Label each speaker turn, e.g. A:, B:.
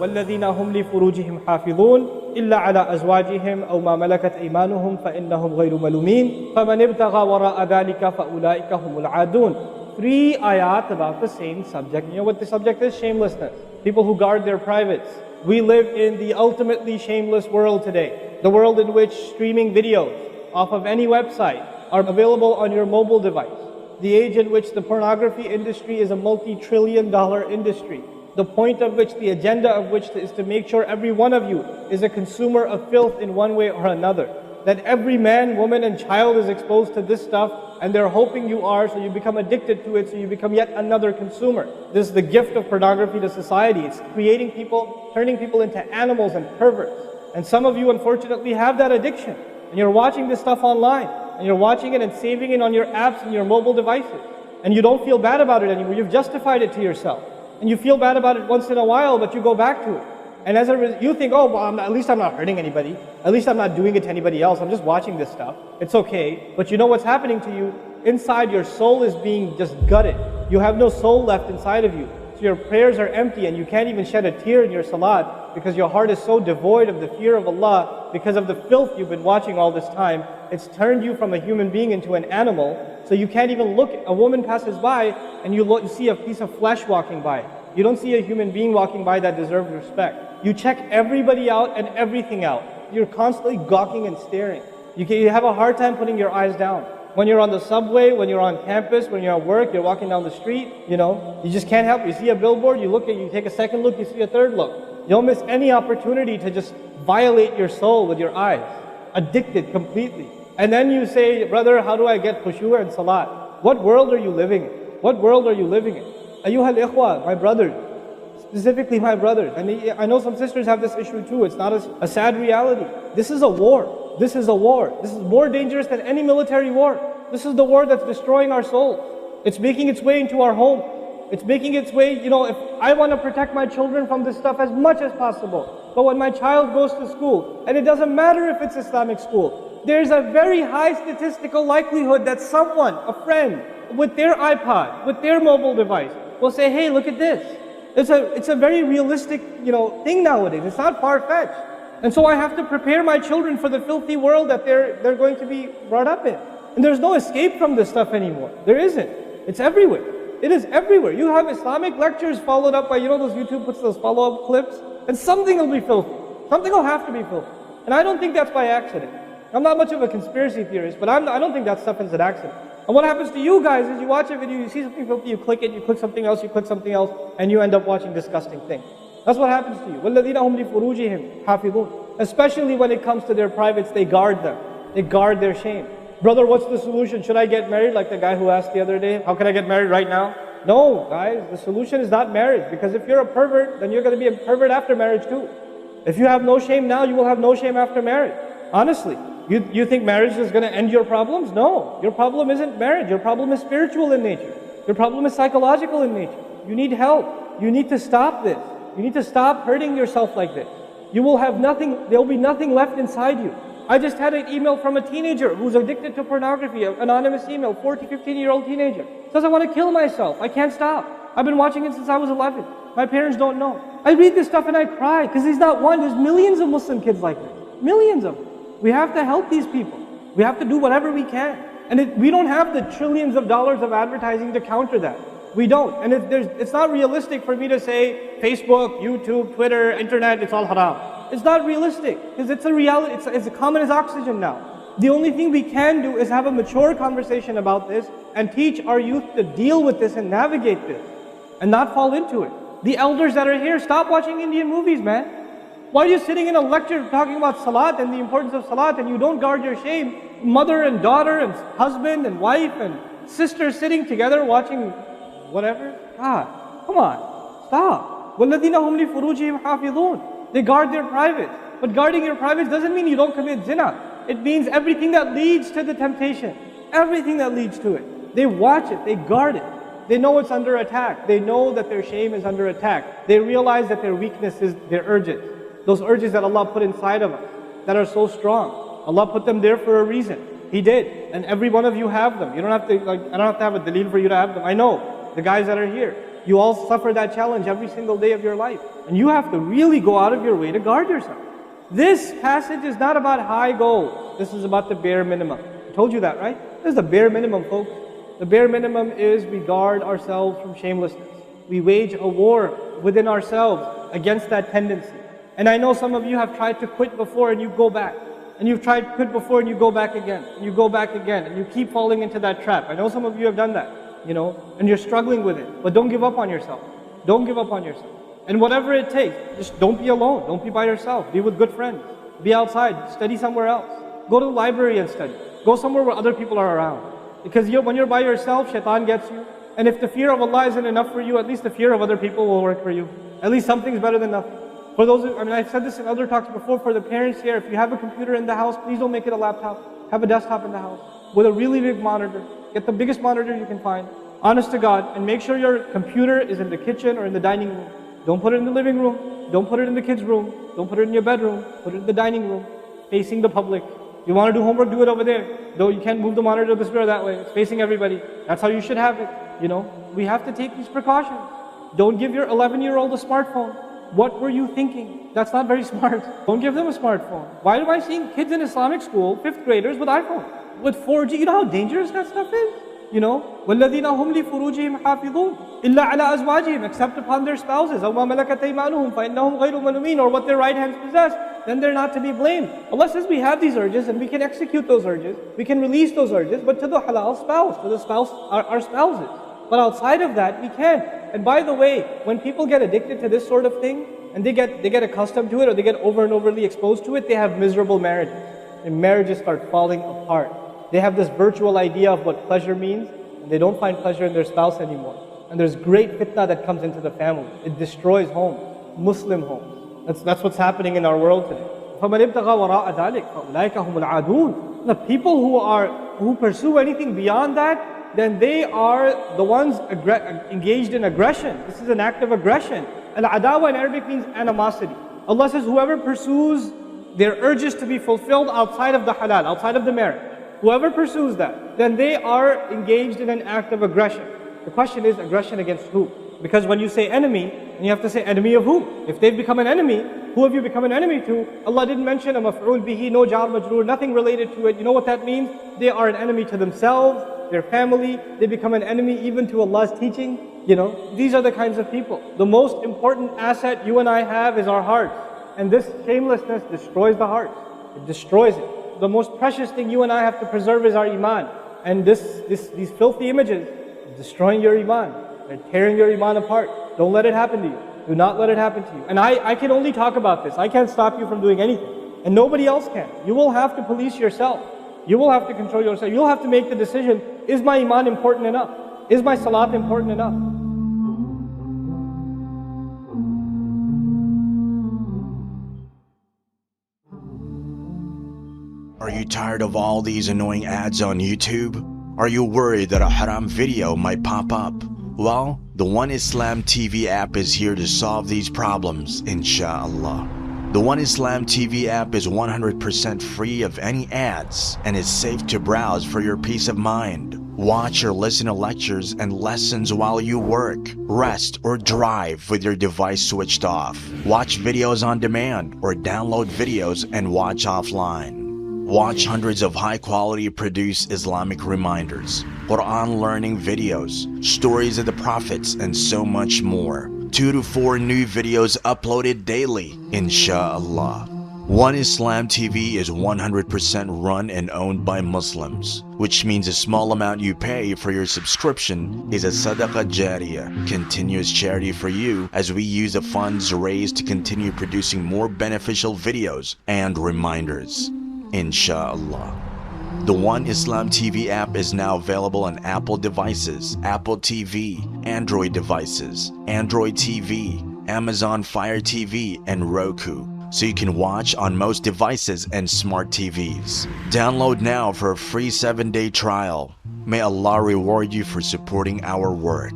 A: وَالَّذِينَ هُمْ لِفُرُوجِهِمْ حَافِظُونَ إِلَّا عَلَى أَزْوَاجِهِمْ أَوْ مَا مَلَكَتْ أَيْمَانُهُمْ فَإِنَّهُمْ غَيْرُ مَلُومِينَ فَمَنِ ابْتَغَى وَرَاءَ ذَلِكَ فَأُولَٰئِكَ هُمُ الْعَادُونَ. 3 ayat about the same subject. You know what the subject is? Shamelessness. People who guard their privates. We live in the ultimately shameless world today. The world in which streaming videos off of any website are available on your mobile device. The age in which the pornography industry is a multi-trillion-dollar industry. The point of which, the agenda of which is to make sure every one of you is a consumer of filth in one way or another. That every man, woman and child is exposed to this stuff, and they're hoping you are, so you become addicted to it, so you become yet another consumer. This is the gift of pornography to society. It's creating people, turning people into animals and perverts. And some of you unfortunately have that addiction. And you're watching this stuff online, and you're watching it and saving it on your apps and your mobile devices. And you don't feel bad about it anymore. You've justified it to yourself. And you feel bad about it once in a while, but you go back to it. And as a result, you think, oh, well, at least I'm not hurting anybody. At least I'm not doing it to anybody else. I'm just watching this stuff. It's okay. But you know what's happening to you? Inside, your soul is being just gutted. You have no soul left inside of you. So your prayers are empty, and you can't even shed a tear in your salat because your heart is so devoid of the fear of Allah because of the filth you've been watching all this time. It's turned you from a human being into an animal. So you can't even look. A woman passes by, and you see a piece of flesh walking by. You don't see a human being walking by that deserves respect. You check everybody out and everything out. You're constantly gawking and staring. You have a hard time putting your eyes down. When you're on the subway, when you're on campus, when you're at work, you're walking down the street, you just can't help it. You see a billboard, you take a second look, you see a third look. You don't miss any opportunity to just violate your soul with your eyes. Addicted completely. And then you say, brother, how do I get khushu' and salat? What world are you living in? What world are you living in? Ayyuhal ikhwa, my brothers. Specifically my brothers. And I know some sisters have this issue too. It's not a sad reality. This is a war. This is a war. This is more dangerous than any military war. This is the war that's destroying our souls. It's making its way into our home. It's making its way, if I want to protect my children from this stuff as much as possible. But when my child goes to school, and it doesn't matter if it's Islamic school, there's a very high statistical likelihood that someone, a friend, with their iPod, with their mobile device, will say, hey, look at this. It's a very realistic, thing nowadays. It's not far-fetched. And so I have to prepare my children for the filthy world that they're going to be brought up in. And there's no escape from this stuff anymore. There isn't. It's everywhere. It is everywhere. You have Islamic lectures followed up by, those YouTube puts those follow-up clips, and something will be filthy. Something will have to be filthy. And I don't think that's by accident. I'm not much of a conspiracy theorist, but I don't think that stuff is an accident. And what happens to you guys is you watch a video, you see something filthy, you click it, you click something else, and you end up watching disgusting things. That's what happens to you. وَالَّذِينَ هُمْ لِفُرُوجِهِمْ حَافِظُونَ. Especially when it comes to their privates, they guard them. They guard their shame. Brother, what's the solution? Should I get married? Like the guy who asked the other day, how can I get married right now? No, guys, the solution is not marriage. Because if you're a pervert, then you're going to be a pervert after marriage too. If you have no shame now, you will have no shame after marriage. Honestly. You think marriage is going to end your problems? No. Your problem isn't marriage. Your problem is spiritual in nature. Your problem is psychological in nature. You need help. You need to stop this. You need to stop hurting yourself like this. You will have nothing, there will be nothing left inside you. I just had an email from a teenager who's addicted to pornography, an anonymous email, 14, 15-year-old teenager. Says, I want to kill myself. I can't stop. I've been watching it since I was 11. My parents don't know. I read this stuff and I cry because he's not one. There's millions of Muslim kids like this. Millions of them. We have to help these people. We have to do whatever we can. And we don't have the trillions of dollars of advertising to counter that. We don't. And it's not realistic for me to say Facebook, YouTube, Twitter, internet, it's all haram. It's not realistic because it's a reality. It's as common as oxygen now. The only thing we can do is have a mature conversation about this and teach our youth to deal with this and navigate this and not fall into it. The elders that are here, stop watching Indian movies, man. Why are you sitting in a lecture talking about salat and the importance of salat and you don't guard your shame? Mother and daughter and husband and wife and sister sitting together watching whatever? God, come on, stop. وَالَّذِينَ هُمْ لِفُرُوجِهِمْ حَافِظُونَ. They guard their privates. But guarding your privates doesn't mean you don't commit zina. It means everything that leads to the temptation. Everything that leads to it. They watch it, they guard it. They know it's under attack. They know that their shame is under attack. They realize that their weakness is their urges. Those urges that Allah put inside of us, that are so strong. Allah put them there for a reason. He did. And every one of you have them. You don't have to, I don't have to have a dalil for you to have them. I know, the guys that are here. You all suffer that challenge every single day of your life. And you have to really go out of your way to guard yourself. This passage is not about high goals. This is about the bare minimum. I told you that, right? This is the bare minimum, folks. The bare minimum is we guard ourselves from shamelessness. We wage a war within ourselves against that tendency. And I know some of you have tried to quit before and you go back. And you've tried to quit before and you go back again. And you go back again. And you keep falling into that trap. I know some of you have done that, and you're struggling with it. But don't give up on yourself. Don't give up on yourself. And whatever it takes, just don't be alone. Don't be by yourself. Be with good friends. Be outside. Study somewhere else. Go to the library and study. Go somewhere where other people are around. Because when you're by yourself, shaitan gets you. And if the fear of Allah isn't enough for you, at least the fear of other people will work for you. At least something's better than nothing. For those, I've said this in other talks before, for the parents here, if you have a computer in the house, please don't make it a laptop. Have a desktop in the house with a really big monitor. Get the biggest monitor you can find. Honest to God. And make sure your computer is in the kitchen or in the dining room. Don't put it in the living room. Don't put it in the kids' room. Don't put it in your bedroom. Put it in the dining room, facing the public. You want to do homework, do it over there. Though you can't move the monitor this way or that way. It's facing everybody. That's how you should have it. We have to take these precautions. Don't give your 11-year-old a smartphone. What were you thinking? That's not very smart. Don't give them a smartphone. Why am I seeing kids in Islamic school, 5th graders, with iPhone? With 4G, you know how dangerous that stuff is? وَالَّذِينَ هُمْ لِفُرُوجِهِمْ حَافِظُونَ إِلَّا عَلَىٰ أَزْوَاجِهِمْ, except upon their spouses, أَوْ مَا مَلَكَتْ أَيْمَانُهُمْ فَإِنَّهُمْ غَيْرُ مَلُومِينَ, or what their right hands possess, then they're not to be blamed. Allah says we have these urges and we can execute those urges, we can release those urges, but to the halal spouse, to the spouse, our spouses. But outside of that, we can't. And by the way, when people get addicted to this sort of thing, and they get accustomed to it, or they get over and overly exposed to it, they have miserable marriages. And marriages start falling apart. They have this virtual idea of what pleasure means, and they don't find pleasure in their spouse anymore. And there's great fitna that comes into the family. It destroys homes, Muslim homes. That's what's happening in our world today. فَمَنِ ابْتَغَى وَرَاءَ ذَلِكَ فَأُولَٰئِكَ هُمُ الْعَادُونَ. The people who pursue anything beyond that, then they are the ones engaged in aggression. This is an act of aggression. Al-adawa in Arabic means animosity. Allah says whoever pursues their urges to be fulfilled outside of the halal, outside of the marriage, whoever pursues that, then they are engaged in an act of aggression. The question is, aggression against who? Because when you say enemy, and you have to say enemy of who? If they've become an enemy, who have you become an enemy to? Allah didn't mention a maf'ul bihi, no jar majroor, nothing related to it. You know what that means? They are an enemy to themselves, their family. They become an enemy even to Allah's teaching. These are the kinds of people. The most important asset you and I have is our hearts. And this shamelessness destroys the heart. It destroys it. The most precious thing you and I have to preserve is our iman. And these filthy images are destroying your iman. They're tearing your iman apart. Don't let it happen to you. Do not let it happen to you. And I can only talk about this. I can't stop you from doing anything. And nobody else can. You will have to police yourself. You will have to control yourself. You'll have to make the decision, is my iman important enough? Is my salat important enough?
B: Are you tired of all these annoying ads on YouTube? Are you worried that a haram video might pop up? Well, the One Islam TV app is here to solve these problems, inshallah. The One Islam TV app is 100% free of any ads and is safe to browse for your peace of mind. Watch or listen to lectures and lessons while you work, rest, or drive with your device switched off. Watch videos on demand or download videos and watch offline. Watch hundreds of high-quality produced Islamic reminders, Quran learning videos, stories of the prophets, and so much more. 2 to 4 new videos uploaded daily, inshallah. One Islam TV is 100% run and owned by Muslims, which means a small amount you pay for your subscription is a sadaqah jariyah, continuous charity for you, as we use the funds raised to continue producing more beneficial videos and reminders, inshallah. The One Islam TV app is now available on Apple devices, Apple TV, Android devices, Android TV, Amazon Fire TV, and Roku, so you can watch on most devices and smart TVs. Download now for a free 7-day trial. May Allah reward you for supporting our work.